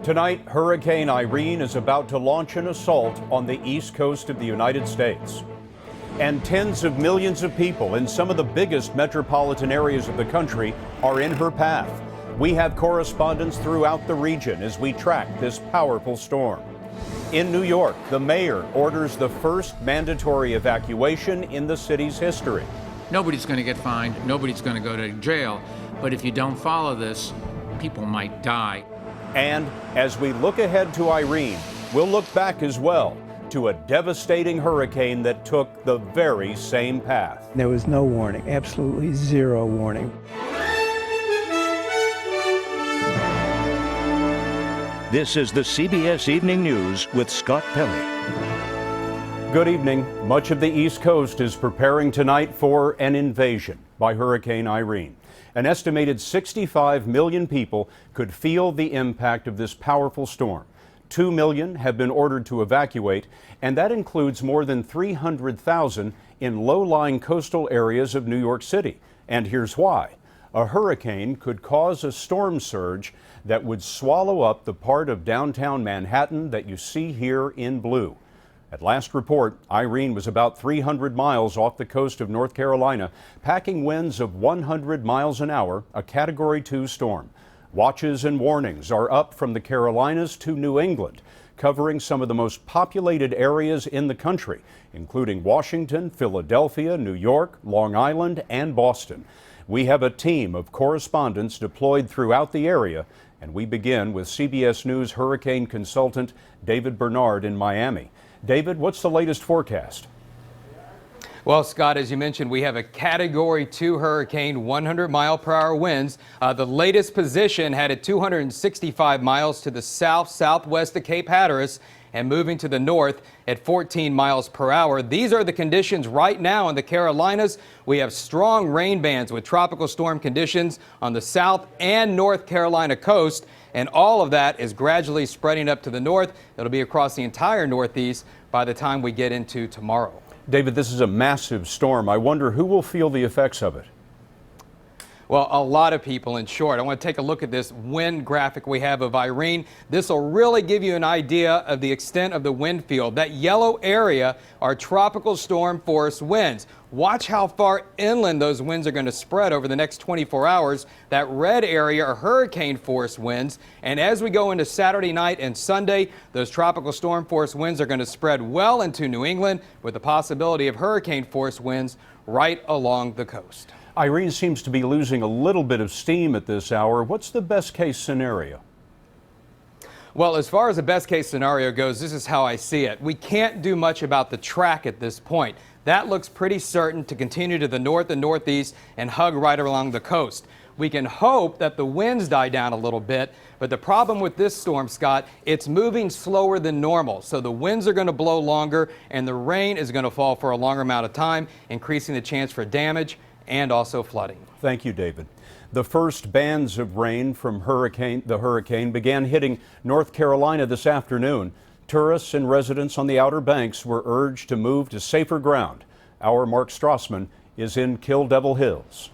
Tonight, Hurricane Irene is about to launch an assault on the east coast of the United States. And tens of millions of people in some of the biggest metropolitan areas of the country are in her path. We have correspondents throughout the region as we track this powerful storm. In New York, the mayor orders the first mandatory evacuation in the city's history. Nobody's going to get fined, nobody's going to go to jail, but if you don't follow this, people might die. And as we look ahead to Irene, we'll look back as well to a devastating hurricane that took the very same path. There was no warning, absolutely zero warning. This is the CBS Evening News with Scott Pelley. Good evening. Much of the East Coast is preparing tonight for an invasion by Hurricane Irene. An estimated 65 million people could feel the impact of this powerful storm. 2 million have been ordered to evacuate, and that includes more than 300,000 in low-lying coastal areas of New York City. And here's why. A hurricane could cause a storm surge that would swallow up the part of downtown Manhattan that you see here in blue. At last report, Irene was about 300 miles off the coast of North Carolina, packing winds of 100 miles an hour, a Category 2 storm. Watches and warnings are up from the Carolinas to New England, covering some of the most populated areas in the country, including Washington, Philadelphia, New York, Long Island, and Boston. We have a team of correspondents deployed throughout the area, and we begin with CBS News hurricane consultant David Bernard in Miami. David, what's the latest forecast? Well, Scott, as you mentioned, we have a Category 2 hurricane, 100-mile-per-hour winds. The latest position had it 265 miles to the southwest of Cape Hatteras and moving to the north at 14 miles per hour. These are the conditions right now in the Carolinas. We have strong rain bands with tropical storm conditions on the South and North Carolina coast. And all of that is gradually spreading up to the north. It'll be across the entire Northeast by the time we get into tomorrow. David, this is a massive storm. I wonder who will feel the effects of it. Well, a lot of people, in short. I want to take a look at this wind graphic we have of Irene. This will really give you an idea of the extent of the wind field. That yellow area are tropical storm force winds. Watch how far inland those winds are going to spread over the next 24 hours. That red area are hurricane force winds. And as we go into Saturday night and Sunday, those tropical storm force winds are going to spread well into New England with the possibility of hurricane force winds right along the coast. Irene seems to be losing a little bit of steam at this hour. What's the best case scenario? Well, as far as the best case scenario goes, this is how I see it. We can't do much about the track at this point. That looks pretty certain to continue to the north and northeast and hug right along the coast. We can hope that the winds die down a little bit, but the problem with this storm, Scott, it's moving slower than normal. So the winds are going to blow longer and the rain is going to fall for a longer amount of time, increasing the chance for damage and also flooding. Thank you, David. The first bands of rain from the hurricane began hitting North Carolina this afternoon. Tourists and residents on the Outer Banks were urged to move to safer ground. Our Mark Strassman is in Kill Devil Hills.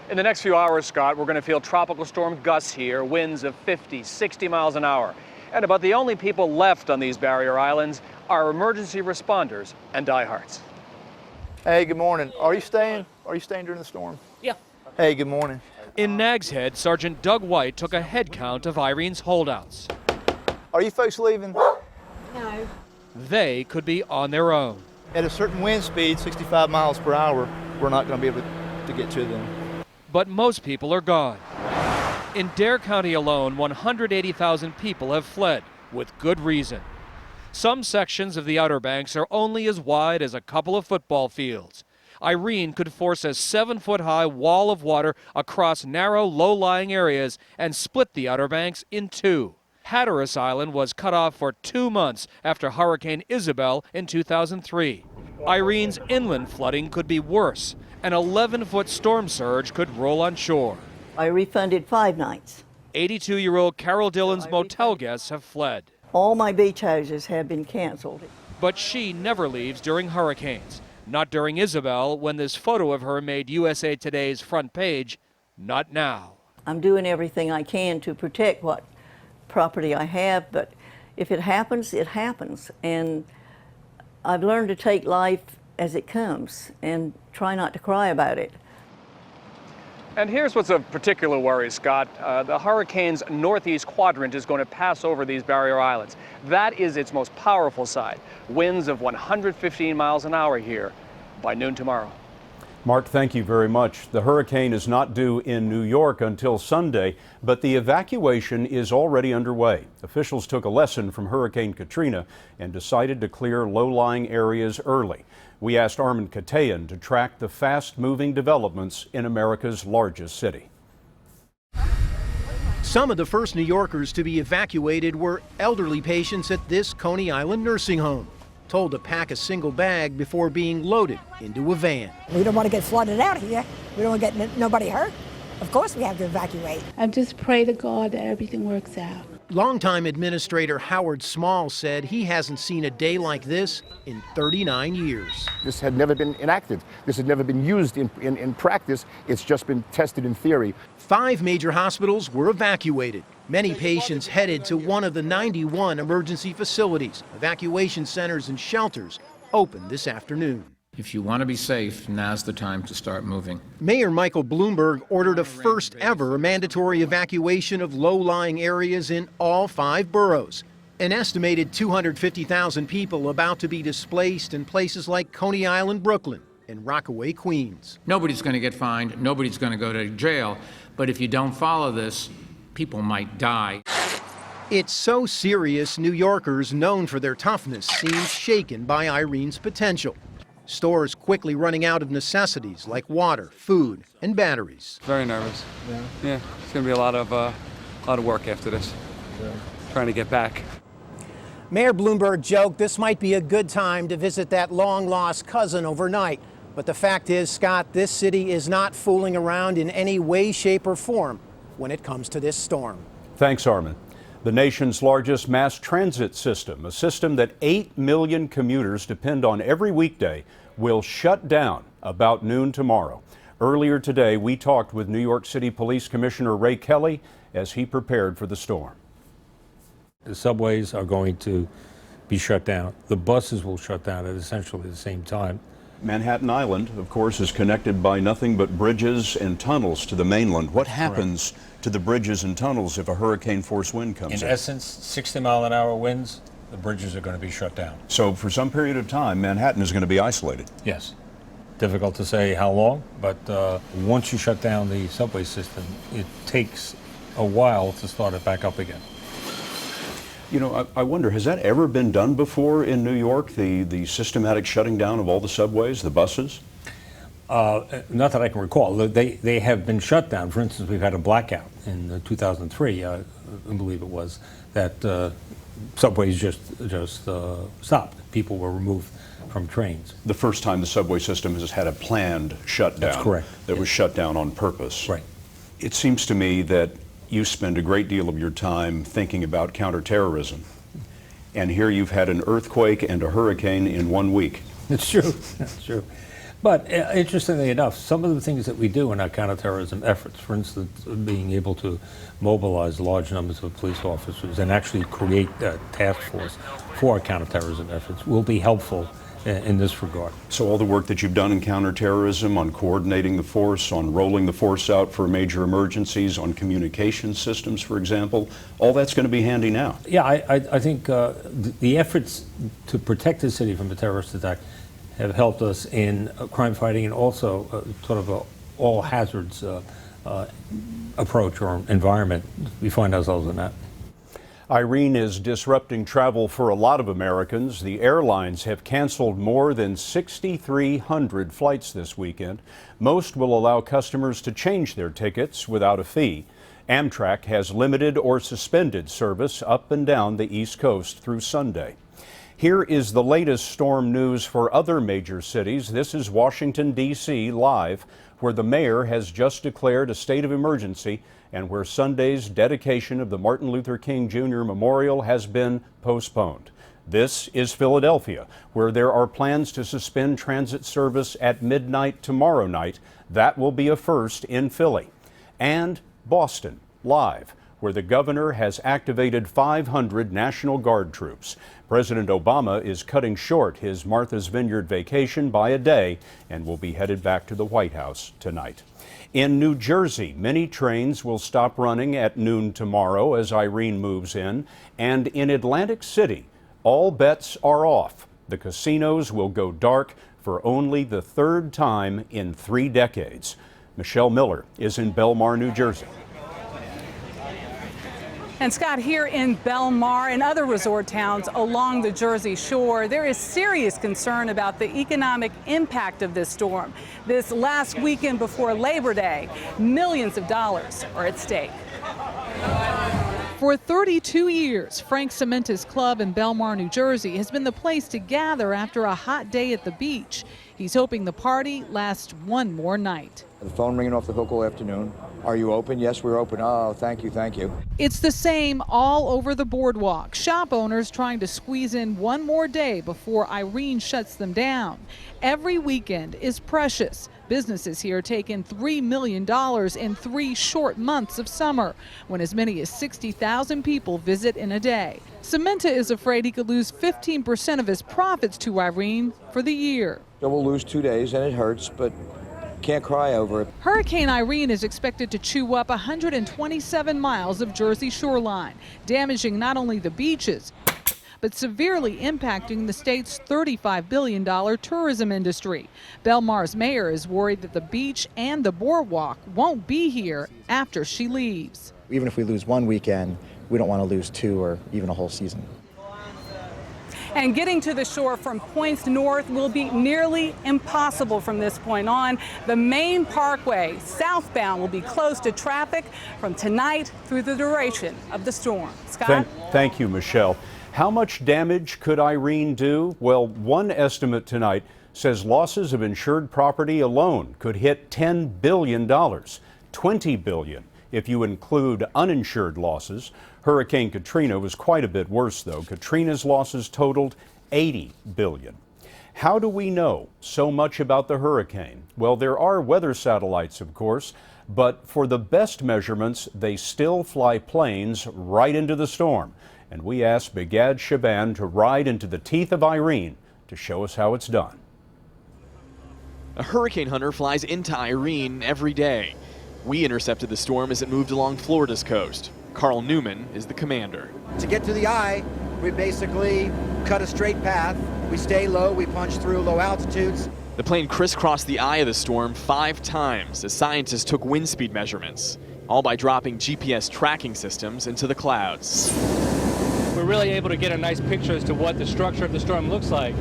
In the next few hours, Scott, we're going to feel tropical storm gusts here, winds of 50, 60 miles an hour. And about the only people left on these barrier islands are emergency responders and diehards. Hey, good morning. Are you staying during the storm? Yeah. Hey, good morning. In Nags Head, Sergeant Doug White took a head count of Irene's holdouts. Are you folks leaving? No. They could be on their own. At a certain wind speed, 65 miles per hour, we're not going to be able to get to them. But most people are gone. In Dare County alone, 180,000 people have fled, with good reason. Some sections of the Outer Banks are only as wide as a couple of football fields. Irene could force a 7-foot-high wall of water across narrow, low-lying areas and split the Outer Banks in two. Hatteras Island was cut off for 2 months after Hurricane Isabel in 2003. Irene's inland flooding could be worse. An 11-foot storm surge could roll on shore. I refunded 5 nights. 82-year-old Carol Dillon's motel guests have fled. All my beach houses have been canceled. But she never leaves during hurricanes. Not during Isabel, when this photo of her made USA Today's front page. Not now. I'm doing everything I can to protect what property I have, but if it happens, it happens. And I've learned to take life as it comes and try not to cry about it. And here's what's of particular worry, Scott. The hurricane's northeast quadrant is going to pass over these barrier islands. That is its most powerful side. Winds of 115 miles an hour here by noon tomorrow. Mark, thank you very much. The hurricane is not due in New York until Sunday, but the evacuation is already underway. Officials took a lesson from Hurricane Katrina and decided to clear low-lying areas early. We asked Armin Katayan to track the fast-moving developments in America's largest city. Some of the first New Yorkers to be evacuated were elderly patients at this Coney Island nursing home, told to pack a single bag before being loaded into a van. We don't want to get flooded out here. We don't want to get nobody hurt. Of course we have to evacuate. I just pray to God that everything works out. Longtime Administrator Howard Small said he hasn't seen a day like this in 39 years. This had never been enacted. This had never been used in practice. It's just been tested in theory. 5 major hospitals were evacuated. Many patients headed to one of the 91 emergency facilities. Evacuation centers and shelters opened this afternoon. If you want to be safe, now's the time to start moving. Mayor Michael Bloomberg ordered a first ever mandatory evacuation of low-lying areas in all 5 boroughs. An estimated 250,000 people about to be displaced in places like Coney Island, Brooklyn, and Rockaway, Queens. Nobody's going to get fined. Nobody's going to go to jail. But if you don't follow this, people might die. It's so serious, New Yorkers known for their toughness seem shaken by Irene's potential. Stores quickly running out of necessities like water, food, and batteries. Very nervous. Yeah, it's going to be a lot of work after this. Trying to get back. Mayor Bloomberg joked this might be a good time to visit that long-lost cousin overnight. But the fact is, Scott, this city is not fooling around in any way, shape, or form when it comes to this storm. Thanks, Armin. The nation's largest mass transit system, a system that 8 million commuters depend on every weekday, will shut down about noon tomorrow. Earlier today, we talked with New York City Police Commissioner Ray Kelly as he prepared for the storm. The subways are going to be shut down. The buses will shut down at essentially the same time. Manhattan Island, of course, is connected by nothing but bridges and tunnels to the mainland. What happens to the bridges and tunnels if a hurricane-force wind comes in? In essence, 60-mile-an-hour winds, the bridges are going to be shut down. So for some period of time, Manhattan is going to be isolated? Yes. Difficult to say how long, but once you shut down the subway system, it takes a while to start it back up again. You know, I wonder, has that ever been done before in New York, the systematic shutting down of all the subways, the buses? Not that I can recall. They have been shut down. For instance, we've had a blackout in 2003, I believe it was, that subways just stopped. People were removed from trains. The first time the subway system has had a planned shutdown. That's correct. That was shut down on purpose. Right. It seems to me that you spend a great deal of your time thinking about counterterrorism. And here you've had an earthquake and a hurricane in 1 week. It's true. That's true. But interestingly enough, some of the things that we do in our counterterrorism efforts, for instance, being able to mobilize large numbers of police officers and actually create a task force for our counterterrorism efforts, will be helpful in this regard. So all the work that you've done in counterterrorism, on coordinating the force, on rolling the force out for major emergencies, on communication systems, for example, all that's going to be handy now. Yeah, I think the efforts to protect the city from a terrorist attack have helped us in crime fighting and also sort of a all hazards approach or environment. We find ourselves in that. Irene is disrupting travel for a lot of Americans. The airlines have canceled more than 6,300 flights this weekend. Most will allow customers to change their tickets without a fee. Amtrak has limited or suspended service up and down the East Coast through Sunday. Here is the latest storm news for other major cities. This is Washington, D.C. live, where the mayor has just declared a state of emergency and where Sunday's dedication of the Martin Luther King Jr. Memorial has been postponed. This is Philadelphia, where there are plans to suspend transit service at midnight tomorrow night. That will be a first in Philly. And Boston, live, where the governor has activated 500 National Guard troops. President Obama is cutting short his Martha's Vineyard vacation by a day and will be headed back to the White House tonight. In New Jersey, many trains will stop running at noon tomorrow as Irene moves in. And in Atlantic City, all bets are off. The casinos will go dark for only the third time in 3 decades. Michelle Miller is in Belmar, New Jersey. And Scott, here in Belmar and other resort towns along the Jersey Shore, there is serious concern about the economic impact of this storm. This last weekend before Labor Day, millions of dollars are at stake. For 32 years, Frank Cementa's club in Belmar, New Jersey has been the place to gather after a hot day at the beach. He's hoping the party lasts one more night. The phone ringing off the hook all afternoon. Are you open? Yes, we're open. Oh, thank you, thank you. It's the same all over the boardwalk. Shop owners trying to squeeze in one more day before Irene shuts them down. Every weekend is precious. Businesses here take in $3 million in 3 short months of summer, when as many as 60,000 people visit in a day. Cementa is afraid he could lose 15% of his profits to Irene for the year. So we'll lose 2 days, and it hurts, but can't cry over it. Hurricane Irene is expected to chew up 127 miles of Jersey shoreline, damaging not only the beaches, but severely impacting the state's $35 billion tourism industry. Belmar's mayor is worried that the beach and the boardwalk won't be here after she leaves. Even if we lose one weekend, we don't want to lose 2 or even a whole season. And getting to the shore from points north will be nearly impossible from this point on. The main parkway southbound will be closed to traffic from tonight through the duration of the storm. Scott? Thank you, Michelle. How much damage could Irene do? Well, one estimate tonight says losses of insured property alone could hit $10 billion, $20 billion if you include uninsured losses. Hurricane Katrina was quite a bit worse, though. Katrina's losses totaled $80 billion. How do we know so much about the hurricane? Well, there are weather satellites, of course, but for the best measurements, they still fly planes right into the storm. And we asked Begad Shaban to ride into the teeth of Irene to show us how it's done. A hurricane hunter flies into Irene every day. We intercepted the storm as it moved along Florida's coast. Carl Newman is the commander. To get to the eye, we basically cut a straight path. We stay low, we punch through low altitudes. The plane crisscrossed the eye of the storm 5 times as scientists took wind speed measurements, all by dropping GPS tracking systems into the clouds. We're really able to get a nice picture as to what the structure of the storm looks like.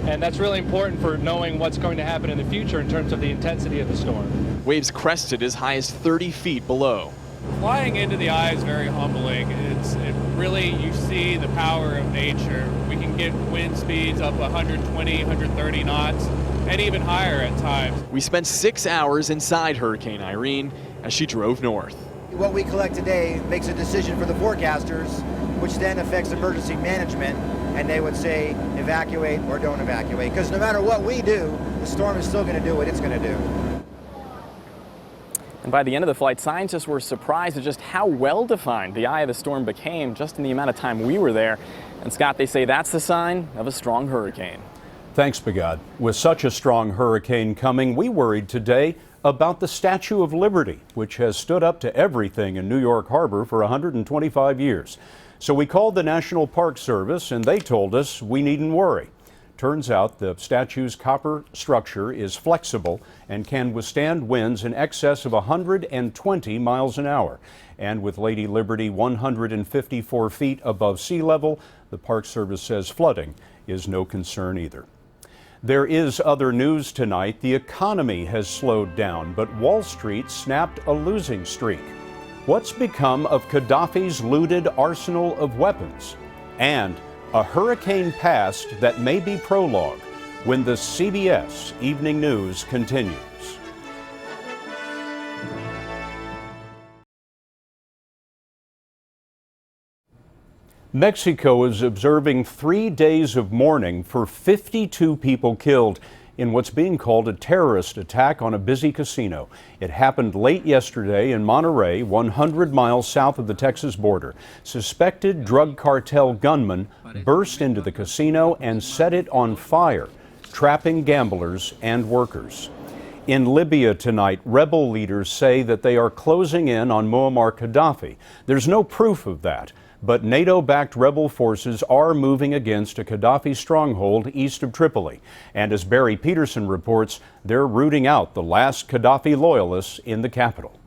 And that's really important for knowing what's going to happen in the future in terms of the intensity of the storm. Waves crested as high as 30 feet below. Flying into the eye is very humbling. You see the power of nature. We can get wind speeds up 120, 130 knots, and even higher at times. We spent 6 hours inside Hurricane Irene as she drove north. What we collect today makes a decision for the forecasters, which then affects emergency management, and they would say evacuate or don't evacuate. Because no matter what we do, the storm is still going to do what it's going to do. And by the end of the flight, scientists were surprised at just how well-defined the eye of the storm became just in the amount of time we were there. And Scott, they say that's the sign of a strong hurricane. Thanks, Begad. With such a strong hurricane coming, we worried today about the Statue of Liberty, which has stood up to everything in New York Harbor for 125 years. So we called the National Park Service, and they told us we needn't worry. Turns out the statue's copper structure is flexible and can withstand winds in excess of 120 miles an hour. And with Lady Liberty 154 feet above sea level, the Park Service says flooding is no concern either. There is other news tonight. The economy has slowed down, but Wall Street snapped a losing streak. What's become of Gaddafi's looted arsenal of weapons? And a hurricane past that may be prologue when the CBS Evening News continues. Mexico is observing 3 days of mourning for 52 people killed in what's being called a terrorist attack on a busy casino. It happened late yesterday in Monterey, 100 miles south of the Texas border. Suspected drug cartel gunmen burst into the casino and set it on fire, trapping gamblers and workers. In Libya tonight, rebel leaders say that they are closing in on Muammar Gaddafi. There's no proof of that, but NATO-backed rebel forces are moving against a Gaddafi stronghold east of Tripoli. And as Barry Peterson reports, they're rooting out the last Gaddafi loyalists in the capital.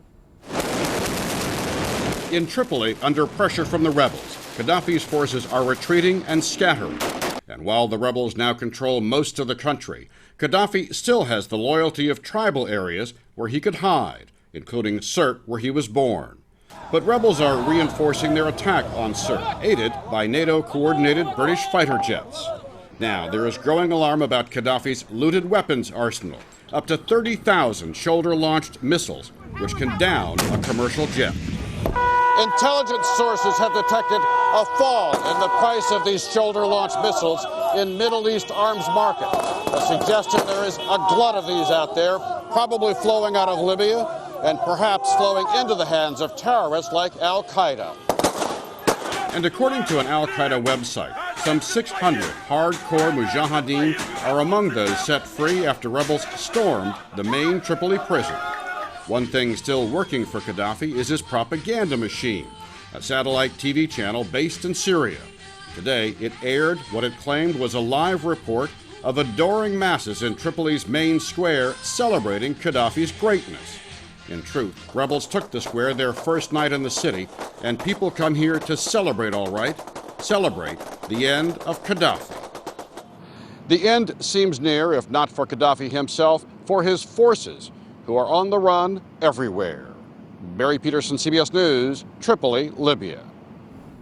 In Tripoli, under pressure from the rebels, Gaddafi's forces are retreating and scattering. And while the rebels now control most of the country, Gaddafi still has the loyalty of tribal areas where he could hide, including Sirte, where he was born. But rebels are reinforcing their attack on Sirte, aided by NATO-coordinated British fighter jets. Now, there is growing alarm about Gaddafi's looted weapons arsenal, up to 30,000 shoulder-launched missiles, which can down a commercial jet. Intelligence sources have detected a fall in the price of these shoulder-launched missiles in Middle East arms market, a suggestion there is a glut of these out there, probably flowing out of Libya and perhaps flowing into the hands of terrorists like Al-Qaeda. And according to an Al-Qaeda website, some 600 hardcore mujahideen are among those set free after rebels stormed the main Tripoli prison. One thing still working for Gaddafi is his propaganda machine, a satellite TV channel based in Syria. Today, it aired what it claimed was a live report of adoring masses in Tripoli's main square celebrating Gaddafi's greatness. In truth, rebels took the square their first night in the city, and people come here to celebrate, all right, celebrate the end of Gaddafi. The end seems near, if not for Gaddafi himself, for his forces, who are on the run everywhere. Barry Peterson, CBS News, Tripoli, Libya.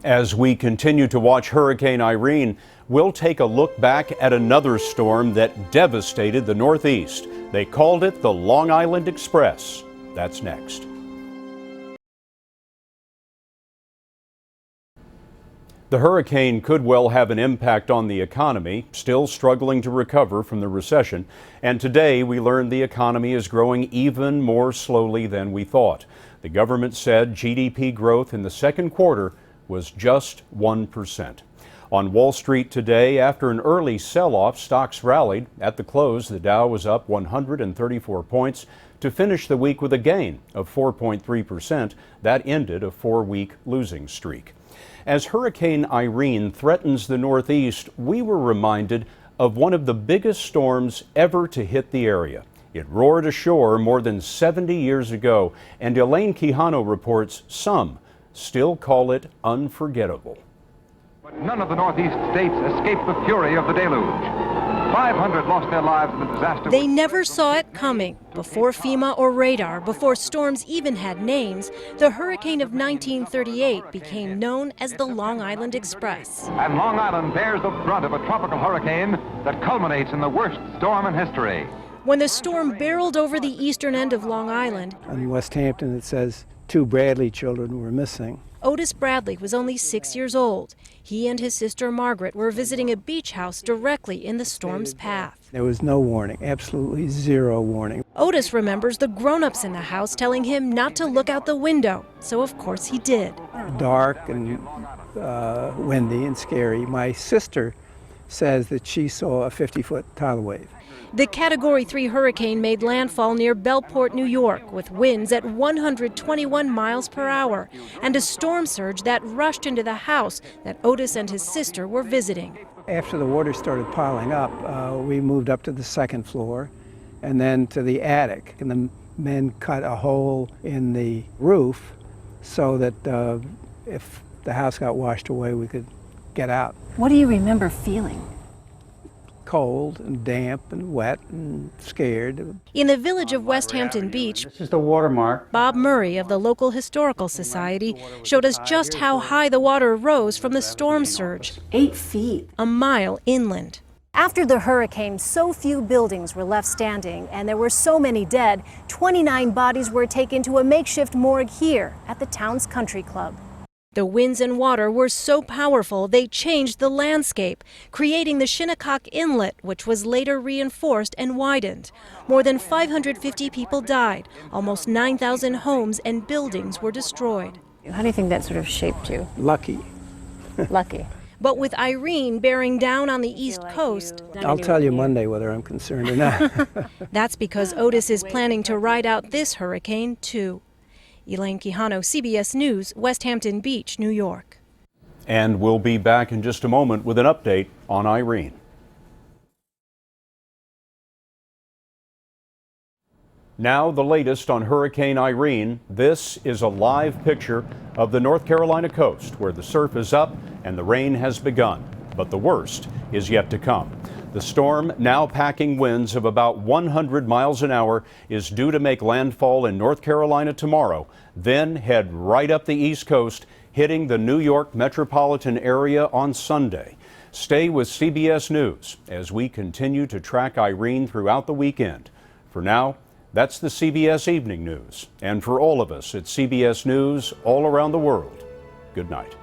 As we continue to watch Hurricane Irene, we'll take a look back at another storm that devastated the Northeast. They called it the Long Island Express. That's next. The hurricane could well have an impact on the economy, still struggling to recover from the recession. And today we learned the economy is growing even more slowly than we thought. The government said GDP growth in the second quarter was just 1%. On Wall Street today, after an early sell-off, stocks rallied. At the close, the Dow was up 134 points to finish the week with a gain of 4.3%. That ended a 4-week losing streak. As Hurricane Irene threatens the Northeast, we were reminded of one of the biggest storms ever to hit the area. It roared ashore more than 70 years ago, and Elaine Quijano reports some still call it unforgettable. But none of the Northeast states escaped the fury of the deluge. 500 lost their lives in the disaster. They never saw it coming. Before FEMA or radar, before storms even had names, the hurricane of 1938 became known as the Long Island Express. And Long Island bears the brunt of a tropical hurricane that culminates in the worst storm in history. When the storm barreled over the eastern end of Long Island, in West Hampton it says 2 Bradley children were missing. Otis Bradley was only 6 years old. He and his sister Margaret were visiting a beach house directly in the storm's path. There was no warning, absolutely zero warning. Otis remembers the grown-ups in the house telling him not to look out the window, so of course he did. Dark and windy and scary. My sister says that she saw a 50-foot tidal wave. The Category 3 hurricane made landfall near Bellport, New York, with winds at 121 miles per hour and a storm surge that rushed into the house that Otis and his sister were visiting. After the water started piling up, we moved up to the second floor and then to the attic. And the men cut a hole in the roof so that if the house got washed away, we could get out. What do you remember feeling? Cold and damp and wet and scared. In the village of West Hampton Beach, this is the watermark. Bob Murray of the local historical society showed us just how high the water rose from the storm surge. 8 feet. A mile inland. After the hurricane, so few buildings were left standing and there were so many dead, 29 bodies were taken to a makeshift morgue here at the town's country club. The winds and water were so powerful they changed the landscape, creating the Shinnecock Inlet, which was later reinforced and widened. More than 550 people died. Almost 9,000 homes and buildings were destroyed. How do you think that sort of shaped you? Lucky. Lucky. But with Irene bearing down on the East Coast, I'll tell you Monday whether I'm concerned or not. that's because Otis is planning to ride out this hurricane, too. Elaine Quijano, CBS News, West Hampton Beach, New York. And we'll be back in just a moment with an update on Irene. Now the latest on Hurricane Irene. This is a live picture of the North Carolina coast where the surf is up and the rain has begun. But the worst is yet to come. The storm, now packing winds of about 100 miles an hour, is due to make landfall in North Carolina tomorrow, then head right up the East Coast, hitting the New York metropolitan area on Sunday. Stay with CBS News as we continue to track Irene throughout the weekend. For now, that's the CBS Evening News. And for all of us at CBS News all around the world, good night.